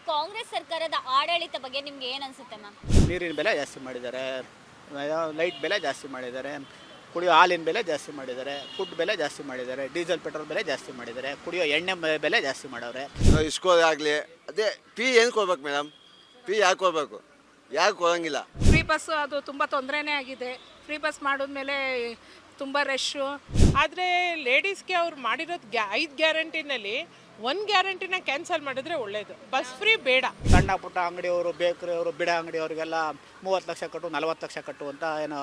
ಕಾಂಗ್ರೆಸ್ ಸರ್ಕಾರದ ಆಡಳಿತ ಬಗ್ಗೆ ನಿಮ್ಗೆ ಏನು ಅನ್ಸುತ್ತೆ ಮ್ಯಾಮ್? ನೀರಿನ ಬೆಲೆ ಜಾಸ್ತಿ ಮಾಡಿದ್ದಾರೆ, ಲೈಟ್ ಬೆಲೆ ಜಾಸ್ತಿ ಮಾಡಿದ್ದಾರೆ, ಕುಡಿಯೋ ಹಾಲಿನ ಬೆಲೆ ಜಾಸ್ತಿ ಮಾಡಿದ್ದಾರೆ, ಫುಡ್ ಬೆಲೆ ಜಾಸ್ತಿ ಮಾಡಿದ್ದಾರೆ, ಡೀಸೆಲ್ ಪೆಟ್ರೋಲ್ ಬೆಲೆ ಜಾಸ್ತಿ ಮಾಡಿದ್ದಾರೆ, ಕುಡಿಯೋ ಎಣ್ಣೆ ಬೆಲೆ ಜಾಸ್ತಿ ಮಾಡವ್ರೆ. ಇಸ್ಕೋದಾಗಲಿ ಅದೇ ಪಿ ಏನು ಕೊಡ್ಬೇಕು ಮೇಡಮ್? ಪಿ ಯಾಕೆ ಕೊಡಬೇಕು? ಯಾಕೆ ಕೊಡೋಂಗಿಲ್ಲ? ಫ್ರೀ ಬಸ್ ಅದು ತುಂಬ ತೊಂದರೆನೇ ಆಗಿದೆ. ಫ್ರೀ ಬಸ್ ಮಾಡಿದ್ಮೇಲೆ ತುಂಬ ರಶ್ಶು. ಆದರೆ ಲೇಡೀಸ್ಗೆ ಅವ್ರು ಮಾಡಿರೋದು 5 ಗ್ಯಾರಂಟಿನಲ್ಲಿ 1 ಗ್ಯಾರಂಟಿನ ಕ್ಯಾನ್ಸಲ್ ಮಾಡಿದ್ರೆ ಒಳ್ಳೇದು. ಬಸ್ ಫ್ರೀ ಬೇಡ. ಸಣ್ಣ ಪುಟ್ಟ ಅಂಗಡಿಯವರು, ಬೇಕರಿಯವರು, ಬಿಡ ಅಂಗಡಿಯವರಿಗೆಲ್ಲ 30 ಲಕ್ಷ ಕಟ್ಟು 40 ಲಕ್ಷ ಕಟ್ಟು ಅಂತ ಏನೋ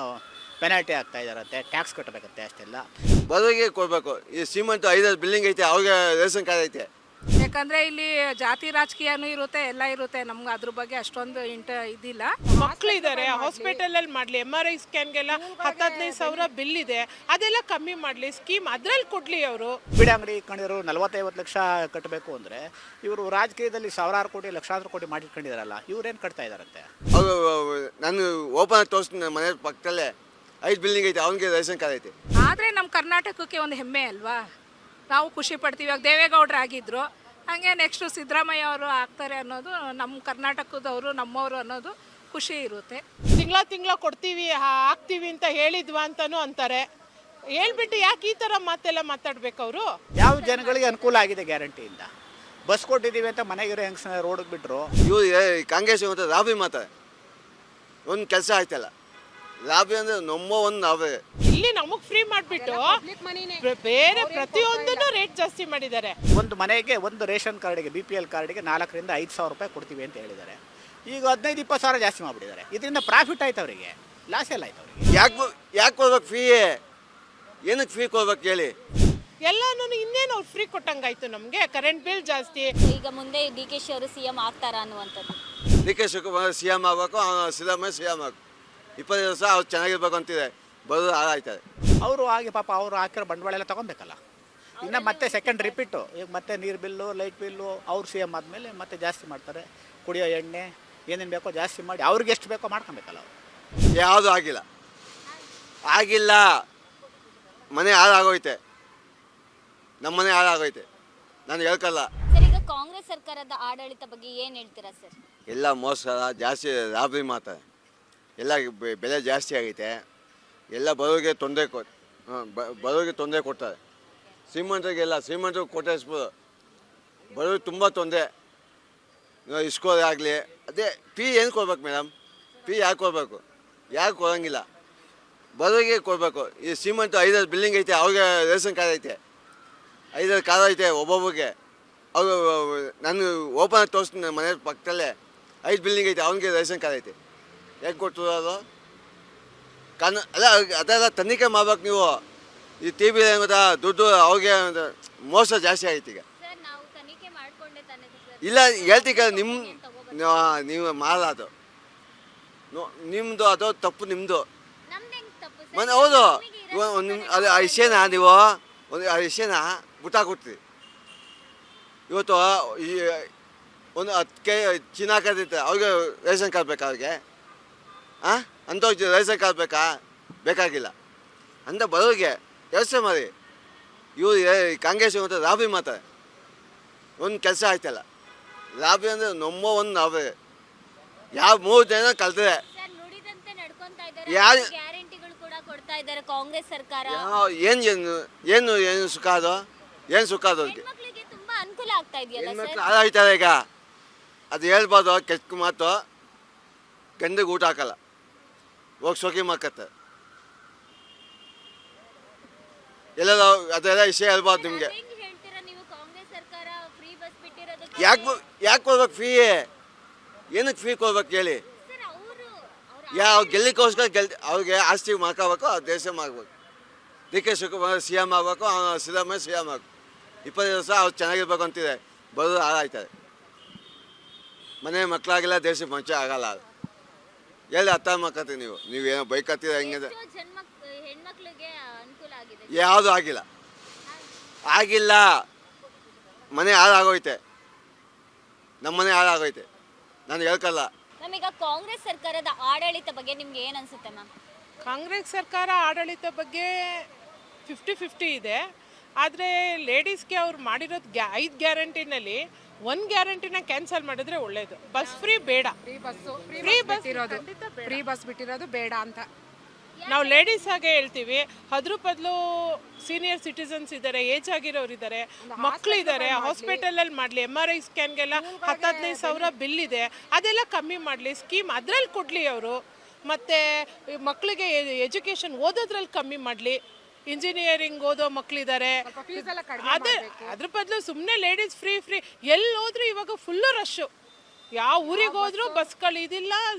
ಪೆನಾಲ್ಟಿ ಆಗ್ತಾ ಇದ್ದಾರಂತೆ, ಟ್ಯಾಕ್ಸ್ ಕಟ್ಟಬೇಕಂತೆ ಅಷ್ಟೆಲ್ಲ. ಬಡವರಿಗೆ ಕೊಡಬೇಕು. ಈ ಶ್ರೀಮಂತ 5 ಬಿಲ್ಡಿಂಗ್ ಐತೆ, ಅವ್ರಿಗೆ ರೇಷನ್ ಕಾರ್ಡ್ ಐತೆ. ಯಾಕಂದರೆ ಇಲ್ಲಿ ಜಾತಿ ರಾಜಕೀಯನೂ ಇರುತ್ತೆ, ಎಲ್ಲ ಇರುತ್ತೆ. ನಮ್ಗೆ ಅದ್ರ ಬಗ್ಗೆ ಅಷ್ಟೊಂದು ಇದಿಲ್ಲ. ಮಕ್ಕಳು ಇದ್ದಾರೆ, ಹಾಸ್ಪಿಟಲಲ್ಲಿ ಮಾಡಲಿ, MRI ಸ್ಕ್ಯಾನ್ಗೆಲ್ಲ 10-15 ಸಾವಿರ ಬಿಲ್ ಇದೆ, ಅದೆಲ್ಲ ಕಮ್ಮಿ ಮಾಡಲಿ, ಸ್ಕೀಮ್ ಅದರಲ್ಲಿ ಕೊಡಲಿ ಅವರು. ಬಿಡ ಅಂಗಡಿ ಇಟ್ಕೊಂಡಿರೋರು 40-50 ಲಕ್ಷ ಕಟ್ಟಬೇಕು ಅಂದರೆ ಇವರು ರಾಜಕೀಯದಲ್ಲಿ ಸಾವಿರಾರು ಕೋಟಿ ಲಕ್ಷಾಂತರ ಕೋಟಿ ಮಾಡಿಟ್ಕೊಂಡಿದ್ದಾರಲ್ಲ, ಇವ್ರೇನು ಕಟ್ತಾ ಇದ್ದಾರಂತೆ? ಅವರು ನಾನು ಓಪನ್ ತೋರಿಸ್ತೀನಿ, ಮನೆ ಪಕ್ಕದಲ್ಲೇ 5 ಬಿಲ್ಡಿಂಗ್ ಐತೆ, ಅವನಿಗೆ ರೇಷನ್ ಕಾರ್ಡ್ ಐತೆ. ಆದರೆ ನಮ್ಮ ಕರ್ನಾಟಕಕ್ಕೆ ಒಂದು ಹೆಮ್ಮೆ ಅಲ್ವಾ, ನಾವು ಖುಷಿ ಪಡ್ತೀವಿ. ಇವಾಗ ದೇವೇಗೌಡರು ಆಗಿದ್ರು, ಹಾಗೆ ನೆಕ್ಸ್ಟು ಸಿದ್ದರಾಮಯ್ಯ ಅವರು ಆಗ್ತಾರೆ ಅನ್ನೋದು ನಮ್ಮ ಕರ್ನಾಟಕದವರು, ನಮ್ಮವರು ಅನ್ನೋದು ಖುಷಿ ಇರುತ್ತೆ. ತಿಂಗಳ ಕೊಡ್ತೀವಿ, ಹಾಕ್ತೀವಿ ಅಂತ ಹೇಳಿದ್ವಾ ಅಂತಲೂ ಅಂತಾರೆ. ಹೇಳ್ಬಿಟ್ಟು ಯಾಕೆ ಈ ಥರ ಮಾತೆಲ್ಲ ಮಾತಾಡ್ಬೇಕು ಅವರು? ಯಾವ ಜನಗಳಿಗೆ ಅನುಕೂಲ ಆಗಿದೆ ಗ್ಯಾರಂಟಿಯಿಂದ? ಬಸ್ ಕೊಟ್ಟಿದ್ದೀವಿ ಅಂತ ಮನೆಗಿರೋ ಹೆಂಗ್ಸ ರೋಡಿಗೆ ಬಿಟ್ಟರು. ಇವ್ರು ಕಾಂಗ್ರೆಸ್ ಮತ್ತು ರಾಬಿ ಮಾತಾರೆ, ಒಂದು ಕೆಲಸ ಆಯ್ತಲ್ಲ. ರಾಬಿ ಅಂದರೆ ಒಂದು ನಾವೇ ಇಲ್ಲಿ ನಮಗೆ ಫ್ರೀ ಮಾಡಿಬಿಟ್ಟು ಬೇರೆ ಪ್ರತಿಯೊಂದನ್ನು ರೇಟ್ ಜಾಸ್ತಿ ಮಾಡಿದ್ದಾರೆ. ಒಂದು ಮನೆಗೆ ಒಂದು ರೇಷನ್ ಕಾರ್ಡಿಗೆ, BPL ಕಾರ್ಡಿಗೆ 4,000 5 ಸಾವಿರ ರೂಪಾಯಿ ಕೊಡ್ತೀವಿ ಅಂತ ಹೇಳಿದ್ದಾರೆ. ಈಗ 15-20 ಸಾವಿರ ಜಾಸ್ತಿ ಮಾಡಿಬಿಟ್ಟಿದ್ದಾರೆ. ಇದರಿಂದ ಪ್ರಾಫಿಟ್ ಆಯ್ತು ಅವರಿಗೆ, ಲಾಸ್ ಎಲ್ಲ ಆಯ್ತು ಅವರಿಗೆ. ಯಾಕೆ ಕೊಡ್ಬೇಕು ಫ್ರೀ? ಏನಕ್ಕೆ ಫ್ರೀ ಕೊಡ್ಬೇಕು ಹೇಳಿ? ಎಲ್ಲಾನು ಇನ್ನೇನು ಅವ್ರು ಫ್ರೀ ಕೊಟ್ಟಂಗಾಯ್ತು ನಮಗೆ. ಕರೆಂಟ್ ಬಿಲ್ ಜಾಸ್ತಿ. ಈಗ ಮುಂದೆ DK ಅವರು CM ಆಗ್ತಾರಾ ಅನ್ನುವಂಥದ್ದು. DK ಶಿವಕುಮಾರ್ CM ಆಗಬೇಕು, ಸಿದ್ದರಾಮಯ್ಯ CM ಆಗಬೇಕು. 20 ವರ್ಷ ಅವ್ರು ಚೆನ್ನಾಗಿರ್ಬೇಕು ಅಂತಿದೆ, ಬರೋದು ಹಾಳಾಯ್ತದೆ. ಅವರು ಹಾಗೆ ಪಾಪ ಅವರು ಹಾಕಿರೋ ಬಂಡವಾಳ ಎಲ್ಲ ತೊಗೊಬೇಕಲ್ಲ. ಇನ್ನು ಮತ್ತೆ ಸೆಕೆಂಡ್ ರಿಪೀಟು. ಈಗ ಮತ್ತೆ ನೀರು ಬಿಲ್ಲು, ಲೈಟ್ ಬಿಲ್ಲು ಅವ್ರು CM ಆದಮೇಲೆ ಮತ್ತೆ ಜಾಸ್ತಿ ಮಾಡ್ತಾರೆ. ಕುಡಿಯೋ ಎಣ್ಣೆ ಏನೇನು ಬೇಕೋ ಜಾಸ್ತಿ ಮಾಡಿ ಅವ್ರಿಗೆ ಎಷ್ಟು ಬೇಕೋ ಮಾಡ್ಕೊಬೇಕಲ್ಲ ಅವರು. ಯಾವುದೂ ಆಗಿಲ್ಲ. ಮನೆ ಹಾಳಾಗೋಯ್ತೆ, ನಮ್ಮ ಮನೆ ಹಾಳಾಗೋಯ್ತೆ. ನಾನು ಹೇಳ್ಕಲ್ಲ. ಸರ್, ಈಗ ಕಾಂಗ್ರೆಸ್ ಸರ್ಕಾರದ ಆಡಳಿತ ಬಗ್ಗೆ ಏನು ಹೇಳ್ತೀರಾ ಸರ್? ಎಲ್ಲ ಮೋಸ ಜಾಸ್ತಿ, ರಾಬರಿ ಮಾತಾರೆ. ಎಲ್ಲ ಬೆಲೆ ಜಾಸ್ತಿ ಆಗೈತೆ. ಎಲ್ಲ ಬಡವರಿಗೆ ತೊಂದರೆ ಕೊಡ್ತಾರೆ. ಶ್ರೀಮಂತರಿಗೆ ಕೊಟ್ಟಿಸ್ಬೋದು, ಬಡವ್ರಿಗೆ ತುಂಬ ತೊಂದರೆ. ಇಸ್ಕೋದಾಗಲಿ ಅದೇ ಪಿ ಏನು ಕೊಡ್ಬೇಕು ಮೇಡಮ್? ಪಿ ಯಾಕೆ ಕೊಡಬೇಕು? ಯಾಕೆ ಕೊಡೋಂಗಿಲ್ಲ? ಬಡವರಿಗೆ ಕೊಡಬೇಕು. ಈ ಶ್ರೀಮಂತ 5 ಬಿಲ್ಡಿಂಗ್ ಐತೆ, ಅವ್ರಿಗೆ ರೇಷನ್ ಕಾರ್ಡ್ ಐತೆ, 5 ಕಾರ್ ಐತೆ ಒಬ್ಬೊಬ್ಬರಿಗೆ. ಅವರು ನಾನು ಓಪನ್ ತೋರಿಸ್ತೀನಿ, ಮನೆ ಪಕ್ಕದಲ್ಲೇ 5 ಬಿಲ್ಡಿಂಗ್ ಐತೆ, ಅವನಿಗೆ ರೇಷನ್ ಕಾರ್ಡ್ ಐತೆ. ಹೇಗೆ ಕೊಡ್ತದ ಅದು? ಅದೆಲ್ಲ ತನಿಖೆ ಮಾಡ್ಬೇಕು ನೀವು. ಈ TV ಗೊತ್ತಾ, ದುಡ್ಡು ಅವ್ರಿಗೆ ಮೋಸ ಜಾಸ್ತಿ ಆಯ್ತು ಈಗ. ಇಲ್ಲ ಹೇಳ್ತೀಗ ನೀವು ಮಾಡೋದು ನಿಮ್ಮದು, ಅದು ತಪ್ಪು ನಿಮ್ಮದು. ಹೌದು, ಅದು ವಿಷಯನ ನೀವು ವಿಷಯನ ಬಿಟ್ಟಾಕೊಡ್ತೀವಿ. ಇವತ್ತು ಈ ಒಂದು 10 ಕೆ ಚಿನ್ನ ಹಾಕೋದಿತ್ತು, ಅವ್ರಿಗೆ ರೇಷನ್ ಕಾರ್ಡ್ ಬೇಕಾ? ಅವ್ರಿಗೆ ಅಂಥವ್ರಿಗೆ ರೇಷನ್ ಕಾರ್ಡ್ ಬೇಕಾಗಿಲ್ಲ ಅಂತ ಬರೋರಿಗೆ ವ್ಯವಸ್ಥೆ ಮಾಡಿ. ಇವ್ರು ಕಾಂಗ್ರೆಸ್ ಮತ್ತು ರಾಬಿ ಮಾತಾರೆ, ಒಂದು ಕೆಲಸ ಆಯ್ತಲ್ಲ. ರಾಬಿ ಅಂದರೆ ಒಂದು ನಾವೇ ಯಾವ 3 ಜನ ಕಲ್ತದೆ. ಯಾರು ಕಾಂಗ್ರೆಸ್ ಸರ್ಕಾರ ಏನು ಸುಖ ಅದು? ಏನು ಸುಖ ಅದು? ಅವ್ರಿಗೆ ತುಂಬಾ ಅನುಕೂಲ ಆಗ್ತಾ ಇದೆಯಲ್ಲ ಹೆಣ್ಮಕ್ಳು ಹಾಳಾಯ್ತಾರೆ ಈಗ. ಅದು ಹೇಳ್ಬಾರ್ದು, ಕೆಟ್ಟ ಮಾತು. ಗಂಡಿಗೆ ಊಟ ಹಾಕಲ್ಲ, ಹೋಗಿ ಸೋಕಿ ಮಾಕತ್ತೆ. ಎಲ್ಲ ಅದೆಲ್ಲ ವಿಷಯ ಹೇಳ್ಬಾರ್ದು ನಿಮಗೆ. ಯಾಕೆ ಕೊಡ್ಬೇಕು ಫ್ರೀ? ಏನಕ್ಕೆ ಫ್ರೀ ಕೊಡ್ಬೇಕು ಹೇಳಿ? ಯಾವ ಗೆಲ್ಲಿಗೋಸ್ಕರ ಅವ್ರಿಗೆ ಆಸ್ತಿ ಮಾಡ್ಕೋಬೇಕು, ದೇಶ ಮಾಡ್ಬೇಕು. DK ಶಿವಕುಮಾರ್ CM ಆಗಬೇಕು, ಸಿದ್ದರಾಮಯ್ಯ CM ಆಗಬೇಕು. 20 ವರ್ಷ ಅವ್ರು ಚೆನ್ನಾಗಿರ್ಬೇಕು ಅಂತಿದೆ, ಬರೋದು ಹಾಳಾಯ್ತದೆ. ಮನೆ ಮಕ್ಕಳಾಗಿಲ್ಲ, ದೇಶಕ್ಕೆ ಮಂಚ ಆಗಲ್ಲ. ಎಲ್ಲಿ ಅರ್ಥ ಮಾಡ್ಕೊತೀವಿ ನೀವೇನೋ ಬೈಕ್ ಹತ್ತಿರ ಹೆಂಗಿದೆ? ಯಾವುದೂ ಆಗಿಲ್ಲ. ಮನೆ ಹಾಳಾಗೋಯ್ತೆ, ನಮ್ಮ ಮನೆ ಹಾಳಾಗೋಯ್ತೆ. ನಾನು ಹೇಳ್ಕಲ್ಲ. ಈಗ ಕಾಂಗ್ರೆಸ್ ಸರ್ಕಾರದ ಆಡಳಿತ ಬಗ್ಗೆ ನಿಮ್ಗೆ ಏನು ಅನ್ಸುತ್ತೆ ಮ್ಯಾಮ್? ಕಾಂಗ್ರೆಸ್ ಸರ್ಕಾರ ಆಡಳಿತ ಬಗ್ಗೆ 50-50 ಇದೆ. ಆದರೆ ಲೇಡೀಸ್ಗೆ ಅವ್ರು ಮಾಡಿರೋದು 5 ಗ್ಯಾರಂಟಿನಲ್ಲಿ ಒಂದು ಗ್ಯಾರಂಟಿನ ಕ್ಯಾನ್ಸಲ್ ಮಾಡಿದ್ರೆ ಒಳ್ಳೇದು. ಬಸ್ ಫ್ರೀ ಬೇಡ, ಫ್ರೀ ಬಸ್ ಬಿಟ್ಟಿರೋದು ಬೇಡ ಅಂತ ನಾವು ಲೇಡೀಸ್ ಹಾಗೆ ಹೇಳ್ತೀವಿ. ಅದ್ರ ಬದಲು ಸೀನಿಯರ್ ಸಿಟಿಸನ್ಸ್ ಇದ್ದಾರೆ, ಏಜ್ ಆಗಿರೋರು ಇದ್ದಾರೆ, ಮಕ್ಕಳಿದ್ದಾರೆ, ಹಾಸ್ಪಿಟಲಲ್ಲಿ ಮಾಡಲಿ. MRI ಸ್ಕ್ಯಾನ್ಗೆಲ್ಲ 10-15 ಸಾವಿರ ಬಿಲ್ ಇದೆ, ಅದೆಲ್ಲ ಕಮ್ಮಿ ಮಾಡಲಿ. ಸ್ಕೀಮ್ ಅದರಲ್ಲಿ ಕೊಡಲಿ ಅವರು. ಮತ್ತು ಮಕ್ಕಳಿಗೆ ಎಜುಕೇಷನ್ ಓದೋದ್ರಲ್ಲಿ ಕಮ್ಮಿ ಮಾಡಲಿ. ಇಂಜಿನಿಯರಿಂಗ್ ಓದೋ ಮಕ್ಕಳಿದ್ದಾರೆ, ಅದ್ರ ಬದಲು ಸುಮ್ಮನೆ ಲೇಡೀಸ್ ಫ್ರೀ ಎಲ್ಲಿ ಹೋದ್ರೂ ಇವಾಗ ಫುಲ್ಲು ರಶ್ಶು. ಯಾವ ಊರಿಗೆ ಹೋದ್ರೂ ಬಸ್ಗಳು ಇದಿಲ್ಲ,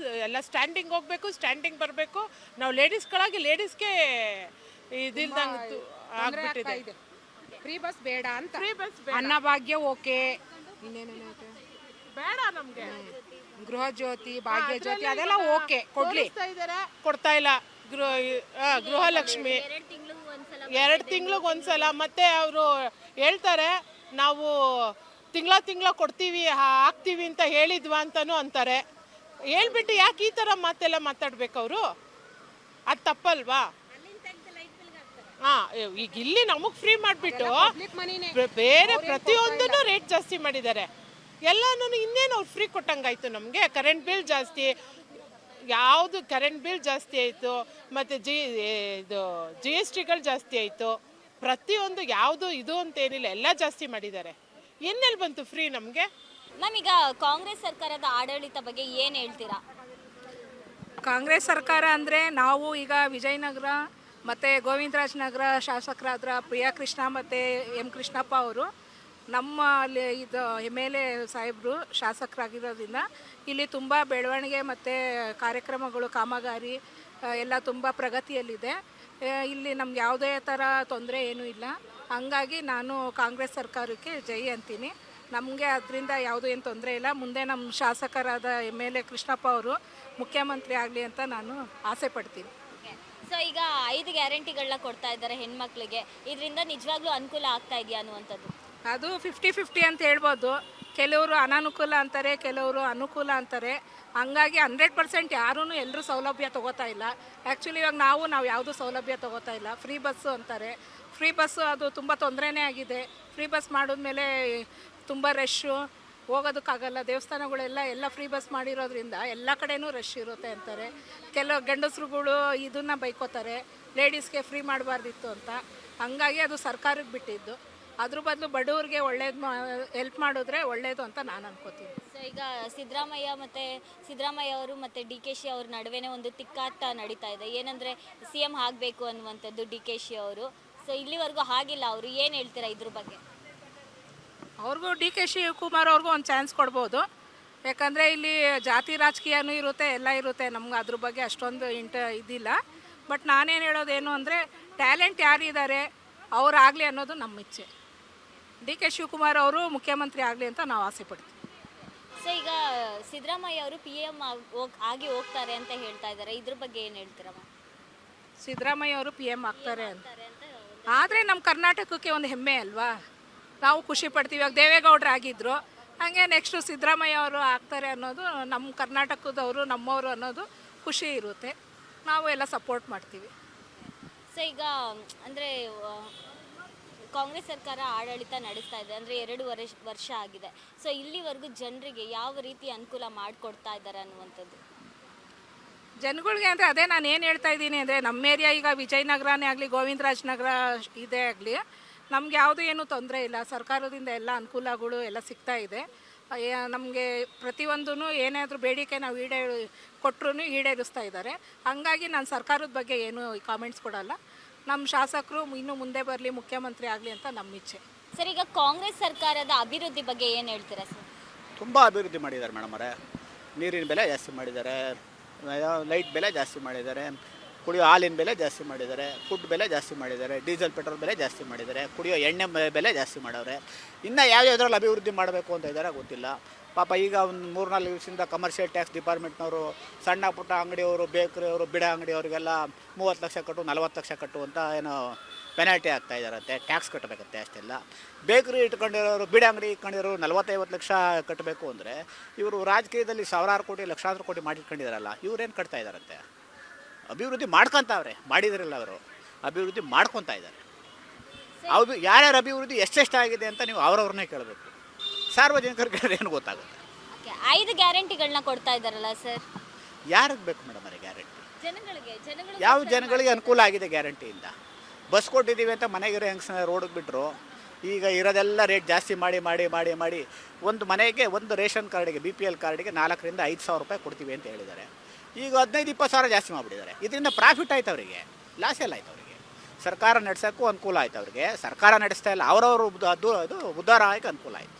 ಎಲ್ಲ ಸ್ಟ್ಯಾಂಡಿಂಗ್ ಹೋಗ್ಬೇಕು, ಸ್ಟ್ಯಾಂಡಿಂಗ್ ಬರಬೇಕು. ನಾವು ಲೇಡೀಸ್ಗಳಾಗಿ ಲೇಡೀಸ್ಗೆ ಇದಿಲ್ದಂಗೆ ಆಗ್ಬಿಟ್ಟಿದೆ. ಫ್ರೀ ಬಸ್ ಬೇಡ ಅಂತ. ಫ್ರೀ ಬಸ್ ಅನ್ನಭಾಗ್ಯ ಓಕೆ, ಬೇಡ ನಮಗೆ. ಗೃಹ ಜ್ಯೋತಿ, ಭಾಗ್ಯ ಜ್ಯೋತಿ ಅದೆಲ್ಲ ಓಕೆ ಕೊಡ್ಲಿ. ಕೊಡ್ತಾ ಇಲ್ಲ. ಗೃಹಲಕ್ಷ್ಮಿ 2 ತಿಂಗ್ಳಿಗೆ ಒಂದ್ಸಲ. ಮತ್ತೆ ಅವರು ಹೇಳ್ತಾರೆ ನಾವು ತಿಂಗಳ ಕೊಡ್ತೀವಿ, ಹಾಕ್ತೀವಿ ಅಂತ ಹೇಳಿದ್ವಾ ಅಂತಲೂ ಅಂತಾರೆ. ಹೇಳ್ಬಿಟ್ಟು ಯಾಕೆ ಈ ಥರ ಮಾತೆಲ್ಲ ಮಾತಾಡ್ಬೇಕು ಅವರು? ಅದು ತಪ್ಪಲ್ವಾ? ಹಾಂ, ಈಗ ಇಲ್ಲಿ ನಮಗೆ ಫ್ರೀ ಮಾಡಿಬಿಟ್ಟು ಬೇರೆ ಪ್ರತಿಯೊಂದನ್ನು ರೇಟ್ ಜಾಸ್ತಿ ಮಾಡಿದ್ದಾರೆ. ಎಲ್ಲನೂ ಇನ್ನೇನು ಅವ್ರು ಫ್ರೀ ಕೊಟ್ಟಂಗಾಯ್ತು ನಮಗೆ. ಕರೆಂಟ್ ಬಿಲ್ ಜಾಸ್ತಿ, ಯಾವುದು ಕರೆಂಟ್ ಬಿಲ್ ಜಾಸ್ತಿ ಆಯಿತು, ಮತ್ತು GSTಗಳು ಜಾಸ್ತಿ ಆಯಿತು. ಪ್ರತಿಯೊಂದು ಯಾವುದು ಇದು ಅಂತೇನಿಲ್ಲ, ಎಲ್ಲ ಜಾಸ್ತಿ ಮಾಡಿದ್ದಾರೆ. ಎಲ್ಲೆಲ್ಲಿ ಬಂತು ಫ್ರೀ ನಮಗೆ? ಮ್ಯಾಮ್, ಈಗ ಕಾಂಗ್ರೆಸ್ ಸರ್ಕಾರದ ಆಡಳಿತ ಬಗ್ಗೆ ಏನು ಹೇಳ್ತೀರಾ? ಕಾಂಗ್ರೆಸ್ ಸರ್ಕಾರ ಅಂದರೆ ನಾವು ಈಗ ವಿಜಯನಗರ ಮತ್ತು ಗೋವಿಂದರಾಜನಗರ ಶಾಸಕರಾದ ಪ್ರಿಯಾ ಕೃಷ್ಣ ಮತ್ತು ಎಂ ಕೃಷ್ಣಪ್ಪ ಅವರು ನಮ್ಮ ಅಲ್ಲಿ ಇದು MLA ಸಾಹೇಬರು ಶಾಸಕರಾಗಿರೋದ್ರಿಂದ ಇಲ್ಲಿ ತುಂಬ ಬೆಳವಣಿಗೆ ಮತ್ತು ಕಾರ್ಯಕ್ರಮಗಳು, ಕಾಮಗಾರಿ ಎಲ್ಲ ತುಂಬ ಪ್ರಗತಿಯಲ್ಲಿದೆ. ಇಲ್ಲಿ ನಮ್ಗೆ ಯಾವುದೇ ಥರ ತೊಂದರೆ ಏನೂ ಇಲ್ಲ. ಹಂಗಾಗಿ ನಾನು ಕಾಂಗ್ರೆಸ್ ಸರ್ಕಾರಕ್ಕೆ ಜೈ ಅಂತೀನಿ. ನಮಗೆ ಅದರಿಂದ ಯಾವುದೂ ಏನು ತೊಂದರೆ ಇಲ್ಲ. ಮುಂದೆ ನಮ್ಮ ಶಾಸಕರಾದ MLA ಕೃಷ್ಣಪ್ಪ ಅವರು ಮುಖ್ಯಮಂತ್ರಿ ಆಗಲಿ ಅಂತ ನಾನು ಆಸೆ ಪಡ್ತೀನಿ. ಸೊ ಈಗ 5 ಗ್ಯಾರಂಟಿಗಳನ್ನ ಕೊಡ್ತಾ ಇದ್ದಾರೆ ಹೆಣ್ಮಕ್ಳಿಗೆ, ಇದರಿಂದ ನಿಜವಾಗ್ಲೂ ಅನುಕೂಲ ಆಗ್ತಾ ಇದೆಯಾ ಅನ್ನುವಂಥದ್ದು? ಅದು 50-50 ಅಂತ ಹೇಳ್ಬೋದು. ಕೆಲವರು ಅನಾನುಕೂಲ ಅಂತಾರೆ, ಕೆಲವರು ಅನುಕೂಲ ಅಂತಾರೆ. ಹಂಗಾಗಿ 100% ಯಾರೂ ಎಲ್ಲರೂ ಸೌಲಭ್ಯ ತೊಗೋತಾ ಇಲ್ಲ. ಆ್ಯಕ್ಚುಲಿ ಇವಾಗ ನಾವು ಯಾವುದೂ ಸೌಲಭ್ಯ ತೊಗೋತಾ ಇಲ್ಲ. ಫ್ರೀ ಬಸ್ಸು ಅಂತಾರೆ. ಫ್ರೀ ಬಸ್ಸು ಅದು ತುಂಬ ತೊಂದರೆನೇ ಆಗಿದೆ. ಫ್ರೀ ಬಸ್ ಮಾಡಿದ್ಮೇಲೆ ತುಂಬ ರಶ್ಶು, ಹೋಗೋದಕ್ಕಾಗಲ್ಲ. ದೇವಸ್ಥಾನಗಳೆಲ್ಲ ಫ್ರೀ ಬಸ್ ಮಾಡಿರೋದ್ರಿಂದ ಎಲ್ಲ ಕಡೆನೂ ರಶ್ ಇರುತ್ತೆ ಅಂತಾರೆ. ಕೆಲವು ಗಂಡಸರುಗಳು ಇದನ್ನು ಬೈಕೋತಾರೆ, ಲೇಡೀಸ್ಗೆ ಫ್ರೀ ಮಾಡಬಾರ್ದಿತ್ತು ಅಂತ. ಹಂಗಾಗಿ ಅದು ಸರ್ಕಾರಕ್ಕೆ ಬಿಟ್ಟಿದ್ದು. ಅದ್ರ ಬದಲು ಬಡವ್ರಿಗೆ ಒಳ್ಳೇದು ಹೆಲ್ಪ್ ಮಾಡಿದ್ರೆ ಒಳ್ಳೇದು ಅಂತ ನಾನು ಅನ್ಕೋತೀನಿ. ಸೊ ಈಗ ಸಿದ್ದರಾಮಯ್ಯ ಅವರು ಮತ್ತು DKಶಿ ಅವ್ರ ನಡುವೆನೇ ಒಂದು ತಿಕ್ಕಾಟ ನಡೀತಾ ಇದೆ. ಏನಂದರೆ CM ಆಗಬೇಕು ಅನ್ನುವಂಥದ್ದು DKಶಿ ಅವರು. ಸೊ ಇಲ್ಲಿವರೆಗೂ ಆಗಿಲ್ಲ. ಅವರು ಏನು ಹೇಳ್ತೀರಾ ಇದ್ರ ಬಗ್ಗೆ? ಅವ್ರಿಗೂ DK ಶಿವಕುಮಾರ್ ಅವ್ರಿಗೂ ಒಂದು ಚಾನ್ಸ್ ಕೊಡ್ಬೋದು. ಯಾಕಂದರೆ ಇಲ್ಲಿ ಜಾತಿ ರಾಜಕೀಯನೂ ಇರುತ್ತೆ, ಎಲ್ಲ ಇರುತ್ತೆ. ನಮ್ಗೆ ಅದ್ರ ಬಗ್ಗೆ ಅಷ್ಟೊಂದು ಇದಿಲ್ಲ. ಬಟ್ ನಾನೇನು ಹೇಳೋದೇನು ಅಂದರೆ ಟ್ಯಾಲೆಂಟ್ ಯಾರಿದ್ದಾರೆ ಅವರಾಗಲಿ ಅನ್ನೋದು ನಮ್ಮ ಇಚ್ಛೆ. DK ಶಿವಕುಮಾರ್ ಅವರು ಮುಖ್ಯಮಂತ್ರಿ ಆಗಲಿ ಅಂತ ನಾವು ಆಸೆ ಪಡ್ತೀವಿ. ಸೊ ಈಗ ಸಿದ್ದರಾಮಯ್ಯ ಅವರು PM ಆಗಿ ಹೋಗ್ತಾರೆ ಅಂತ ಹೇಳ್ತಾ ಇದ್ದಾರೆ. ಇದ್ರ ಬಗ್ಗೆ ಏನು ಹೇಳ್ತೀರಮ್ಮ? ಸಿದ್ದರಾಮಯ್ಯ ಅವರು PM ಆಗ್ತಾರೆ ಅಂತ ಆದರೆ ನಮ್ಮ ಕರ್ನಾಟಕಕ್ಕೆ ಒಂದು ಹೆಮ್ಮೆ ಅಲ್ವಾ? ನಾವು ಖುಷಿ ಪಡ್ತೀವಿ. ಇವಾಗ ದೇವೇಗೌಡರು ಆಗಿದ್ದರು, ಹಾಗೆ ನೆಕ್ಸ್ಟು ಸಿದ್ದರಾಮಯ್ಯ ಅವರು ಆಗ್ತಾರೆ ಅನ್ನೋದು ನಮ್ಮ ಕರ್ನಾಟಕದವರು, ನಮ್ಮವರು ಅನ್ನೋದು ಖುಷಿ ಇರುತ್ತೆ. ನಾವು ಎಲ್ಲ ಸಪೋರ್ಟ್ ಮಾಡ್ತೀವಿ. ಸೊ ಈಗ ಅಂದರೆ ಕಾಂಗ್ರೆಸ್ ಸರ್ಕಾರ ಆಡಳಿತ ನಡೆಸ್ತಾ ಇದೆ ಅಂದರೆ 2 ವರ್ಷ ಆಗಿದೆ. ಸೊ ಇಲ್ಲಿವರೆಗೂ ಜನರಿಗೆ ಯಾವ ರೀತಿ ಅನುಕೂಲ ಮಾಡಿಕೊಡ್ತಾ ಇದ್ದಾರೆ ಅನ್ನುವಂಥದ್ದು? ಜನಗಳಿಗೆ ಅಂದರೆ ಅದೇ ನಾನು ಏನು ಹೇಳ್ತಾ ಇದ್ದೀನಿ ಅಂದರೆ, ನಮ್ಮ ಏರಿಯಾ ಈಗ ವಿಜಯನಗರನೇ ಆಗಲಿ, ಗೋವಿಂದರಾಜನಗರ ಇದೇ ಆಗಲಿ, ನಮ್ಗೆ ಯಾವುದೂ ಏನೂ ತೊಂದರೆ ಇಲ್ಲ. ಸರ್ಕಾರದಿಂದ ಎಲ್ಲ ಅನುಕೂಲಗಳು ಎಲ್ಲ ಸಿಗ್ತಾ ಇದೆ. ನಮಗೆ ಪ್ರತಿಯೊಂದೂ ಏನಾದರೂ ಬೇಡಿಕೆ ನಾವು ಕೊಟ್ಟರು ಈಡೇರಿಸ್ತಾ ಇದ್ದಾರೆ. ಹಾಗಾಗಿ ನಾನು ಸರ್ಕಾರದ ಬಗ್ಗೆ ಏನು ಕಾಮೆಂಟ್ಸ್ ಕೊಡಲ್ಲ. ನಮ್ಮ ಶಾಸಕರು ಇನ್ನೂ ಮುಂದೆ ಬರಲಿ, ಮುಖ್ಯಮಂತ್ರಿ ಆಗಲಿ ಅಂತ ನಮ್ಮ ಇಚ್ಛೆ. ಸರ್, ಈಗ ಕಾಂಗ್ರೆಸ್ ಸರ್ಕಾರದ ಅಭಿವೃದ್ಧಿ ಬಗ್ಗೆ ಏನು ಹೇಳ್ತೀರಾ ಸರ್? ತುಂಬ ಅಭಿವೃದ್ಧಿ ಮಾಡಿದ್ದಾರೆ ಮೇಡಮ್ ಅವರೇ. ನೀರಿನ ಬೆಲೆ ಜಾಸ್ತಿ ಮಾಡಿದ್ದಾರೆ, ಲೈಟ್ ಬೆಲೆ ಜಾಸ್ತಿ ಮಾಡಿದ್ದಾರೆ, ಕುಡಿಯೋ ಹಾಲಿನ ಬೆಲೆ ಜಾಸ್ತಿ ಮಾಡಿದ್ದಾರೆ, ಫುಡ್ ಬೆಲೆ ಜಾಸ್ತಿ ಮಾಡಿದ್ದಾರೆ, ಡೀಸೆಲ್ ಪೆಟ್ರೋಲ್ ಬೆಲೆ ಜಾಸ್ತಿ ಮಾಡಿದ್ದಾರೆ, ಕುಡಿಯೋ ಎಣ್ಣೆ ಬೆಲೆ ಜಾಸ್ತಿ ಮಾಡವ್ರೆ. ಇನ್ನು ಯಾವ್ಯಾವ್ದ್ರಲ್ಲಿ ಅಭಿವೃದ್ಧಿ ಮಾಡಬೇಕು ಅಂತ ಇದ್ದಾರೆ ಗೊತ್ತಿಲ್ಲ. ಪಾಪ ಈಗ ಒಂದು 3-4 ದಿವಸದಿಂದ ಕಮರ್ಷಿಯಲ್ ಟ್ಯಾಕ್ಸ್ ಡಿಪಾರ್ಟ್ಮೆಂಟ್ನವರು ಸಣ್ಣ ಪುಟ್ಟ ಅಂಗಡಿಯವರು, ಬೇಕ್ರಿಯವರು, ಬಿಡ ಅಂಗಡಿಯವರಿಗೆಲ್ಲ 30 ಲಕ್ಷ ಕಟ್ಟು, 40 ಲಕ್ಷ ಕಟ್ಟು ಅಂತ ಏನೋ ಪೆನಾಲ್ಟಿ ಆಗ್ತಾ ಇದ್ದಾರಂತೆ, ಟ್ಯಾಕ್ಸ್ ಕಟ್ಟಬೇಕಂತೆ. ಅಷ್ಟೆಲ್ಲ ಬೇಕ್ರಿ ಇಟ್ಕೊಂಡಿರೋರು, ಬಿಡ ಅಂಗಡಿ ಇಟ್ಕೊಂಡಿರೋರು 40-50 ಲಕ್ಷ ಕಟ್ಟಬೇಕು ಅಂದರೆ ಇವರು ರಾಜಕೀಯದಲ್ಲಿ ಸಾವಿರಾರು ಕೋಟಿ, ಲಕ್ಷಾಂತರ ಕೋಟಿ ಮಾಡಿಟ್ಕೊಂಡಿದ್ದಾರಲ್ಲ, ಇವ್ರೇನು ಕಟ್ತಾ ಇದ್ದಾರಂತೆ? ಅಭಿವೃದ್ಧಿ ಮಾಡ್ಕೊತಾವ್ರೆ, ಮಾಡಿದ್ರಲ್ಲ ಅವರು ಅಭಿವೃದ್ಧಿ ಮಾಡ್ಕೊತಾ ಇದ್ದಾರೆ. ಹೌದು, ಯಾರ್ಯಾರು ಅಭಿವೃದ್ಧಿ ಎಷ್ಟೆಷ್ಟಾಗಿದೆ ಅಂತ ನೀವು ಅವ್ರವ್ರನ್ನೇ ಕೇಳಬೇಕು. ಸಾರ್ವಜನಿಕರಿಗೆ ಏನು ಗೊತ್ತಾಗುತ್ತೆ? ಓಕೆ 5 ಗ್ಯಾರಂಟಿಗಳನ್ನ ಕೊಡ್ತಾ ಇದ್ದಾರಲ್ಲ ಸರ್, ಯಾರಿಗೆ ಬೇಕು ಮೇಡಮ್ ಅವರೇ ಗ್ಯಾರಂಟಿ? ಜನಗಳು ಯಾವ ಜನಗಳಿಗೆ ಅನುಕೂಲ ಆಗಿದೆ ಗ್ಯಾರಂಟಿಯಿಂದ? ಬಸ್ ಕೊಟ್ಟಿದ್ದೀವಿ ಅಂತ ಮನೆಗಿರೋ ಹೆಂಗಸ ರೋಡಿಗೆ ಬಿಟ್ಟರು. ಈಗ ಇರೋದೆಲ್ಲ ರೇಟ್ ಜಾಸ್ತಿ ಮಾಡಿ ಮಾಡಿ ಮಾಡಿ ಮಾಡಿ ಒಂದು ಮನೆಗೆ ಒಂದು ರೇಷನ್ ಕಾರ್ಡಿಗೆ BPL ಕಾರ್ಡಿಗೆ 4,000 ರಿಂದ 5,000 ರೂಪಾಯಿ ಕೊಡ್ತೀವಿ ಅಂತ ಹೇಳಿದ್ದಾರೆ. ಈಗ 15-20 ಸಾವಿರ ಜಾಸ್ತಿ ಮಾಡಿಬಿಟ್ಟಿದ್ದಾರೆ. ಇದರಿಂದ ಪ್ರಾಫಿಟ್ ಆಯ್ತು ಅವರಿಗೆ, ಲಾಸ್ ಎಲ್ಲ ಆಯ್ತು ಅವರಿಗೆ. ಸರ್ಕಾರ ನಡೆಸೋಕ್ಕೂ ಅನುಕೂಲ ಆಯ್ತು ಅವರಿಗೆ. ಸರ್ಕಾರ ನಡೆಸ್ತಾ ಇಲ್ಲ, ಅವರವರು ಅದು ಉದ್ಧಾರ ಆಗೋಕ್ಕೆ ಅನುಕೂಲ ಆಯಿತು.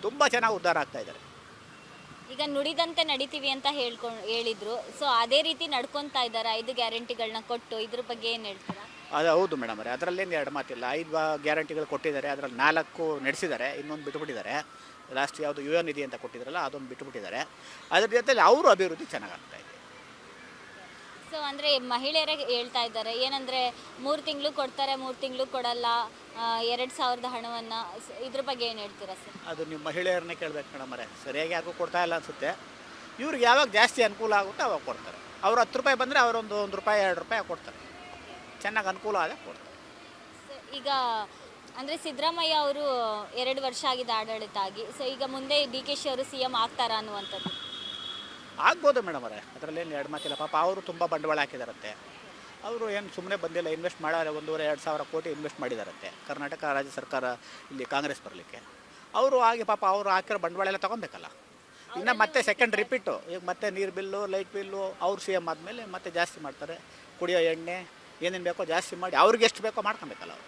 ತುಂಬ ಚೆನ್ನಾಗಿ ಉದ್ಧಾರ ಆಗ್ತಾ ಇದ್ದಾರೆ. ಈಗ ನುಡಿದಂತೆ ನಡಿತೀವಿ ಅಂತ ಹೇಳಿದ್ರು. ಸೊ ಅದೇ ರೀತಿ ನಡ್ಕೊತಾ ಇದ್ದಾರೆ 5 ಗ್ಯಾರಂಟಿಗಳನ್ನ ಕೊಟ್ಟು. ಇದ್ರ ಬಗ್ಗೆ ಏನು ಹೇಳ್ತೀರಾ? ಅದು ಹೌದು ಮೇಡಮ್ ಅವರೇ, ಅದರಲ್ಲೇನು ಎರಡು ಮಾತಿಲ್ಲ. 5 ಗ್ಯಾರಂಟಿಗಳು ಕೊಟ್ಟಿದ್ದಾರೆ, ಅದರಲ್ಲಿ 4 ನಡೆಸಿದ್ದಾರೆ, ಇನ್ನೊಂದು ಬಿಟ್ಟುಬಿಟ್ಟಿದ್ದಾರೆ. ಲಾಸ್ಟ್ ಯಾವುದು UN ನಿಧಿ ಅಂತ ಕೊಟ್ಟಿದ್ರಲ್ಲ ಅದೊಂದು ಬಿಟ್ಟುಬಿಟ್ಟಿದ್ದಾರೆ. ಅದ್ರ ಜೊತೆಲಿ ಅವರು ಅಭಿವೃದ್ಧಿ ಚೆನ್ನಾಗಾಗ್ತಾ ಇದೆ. ಸೊ ಅಂದರೆ ಮಹಿಳೆಯರೇ ಹೇಳ್ತಾ ಇದ್ದಾರೆ ಏನಂದರೆ 3 ತಿಂಗಳು ಕೊಡ್ತಾರೆ, 3 ತಿಂಗಳು ಕೊಡಲ್ಲ, 2,000 ಹಣವನ್ನು. ಇದ್ರ ಬಗ್ಗೆ ಏನು ಹೇಳ್ತೀರಾ ಸರ್? ಅದು ನೀವು ಮಹಿಳೆಯರನ್ನೇ ಕೇಳಬೇಕು ಮೇಡಮ್ ಅವರೇ, ಸರಿಯಾಗಿ ಯಾರಿಗೂ ಕೊಡ್ತಾ ಇಲ್ಲ ಅನಿಸುತ್ತೆ. ಇವ್ರಿಗೆ ಯಾವಾಗ ಜಾಸ್ತಿ ಅನುಕೂಲ ಆಗುತ್ತೋ ಅವಾಗ ಕೊಡ್ತಾರೆ. ಅವ್ರು 10 ರೂಪಾಯಿ ಬಂದರೆ ಅವರೊಂದು 1 ರೂಪಾಯಿ 2 ರೂಪಾಯಿ ಕೊಡ್ತಾರೆ. ಚೆನ್ನಾಗಿ ಅನುಕೂಲ ಆದಾಗ ಕೊಡ್ತಾರೆ. ಈಗ ಅಂದರೆ ಸಿದ್ದರಾಮಯ್ಯ ಅವರು 2 ವರ್ಷ ಆಗಿದೆ ಆಡಳಿತ ಆಗಿ. ಸೊ ಈಗ ಮುಂದೆ DK ಶಿ ಅವರು CM ಆಗ್ತಾರಾ ಅನ್ನುವಂಥದ್ದು? ಆಗ್ಬೋದು ಮೇಡಮ್ ಅವರೇ, ಅದರಲ್ಲೇನು ಎರಡು ಮಾತಿಲ್ಲ. ಪಾಪ ಅವರು ತುಂಬ ಬಂಡವಾಳ ಹಾಕಿದಾರಂತೆ. ಅವರು ಏನು ಸುಮ್ಮನೆ ಬಂದಿಲ್ಲ, ಇನ್ವೆಸ್ಟ್ ಮಾಡಾರೆ 1,500-2 ಸಾವಿರ ಕೋಟಿ ಇನ್ವೆಸ್ಟ್ ಮಾಡಿದಾರಂತೆ ಕರ್ನಾಟಕ ರಾಜ್ಯ ಸರ್ಕಾರ ಇಲ್ಲಿ ಕಾಂಗ್ರೆಸ್ ಬರಲಿಕ್ಕೆ. ಅವರು ಹಾಗೆ ಪಾಪ ಅವರು ಹಾಕಿರೋ ಬಂಡವಾಳ ಎಲ್ಲ ತೊಗೊಬೇಕಲ್ಲ. ಇನ್ನು ಮತ್ತೆ ಸೆಕೆಂಡ್ ರಿಪೀಟು. ಈಗ ಮತ್ತೆ ನೀರು ಬಿಲ್ಲು, ಲೈಟ್ ಬಿಲ್ಲು ಅವ್ರು CM ಆದಮೇಲೆ ಮತ್ತೆ ಜಾಸ್ತಿ ಮಾಡ್ತಾರೆ. ಕುಡಿಯೋ ಎಣ್ಣೆ ಏನೇನು ಬೇಕೋ ಜಾಸ್ತಿ ಮಾಡಿ ಅವ್ರಿಗೆ ಎಷ್ಟು ಬೇಕೋ ಮಾಡ್ಕೊಬೇಕಲ್ಲ ಅವರು.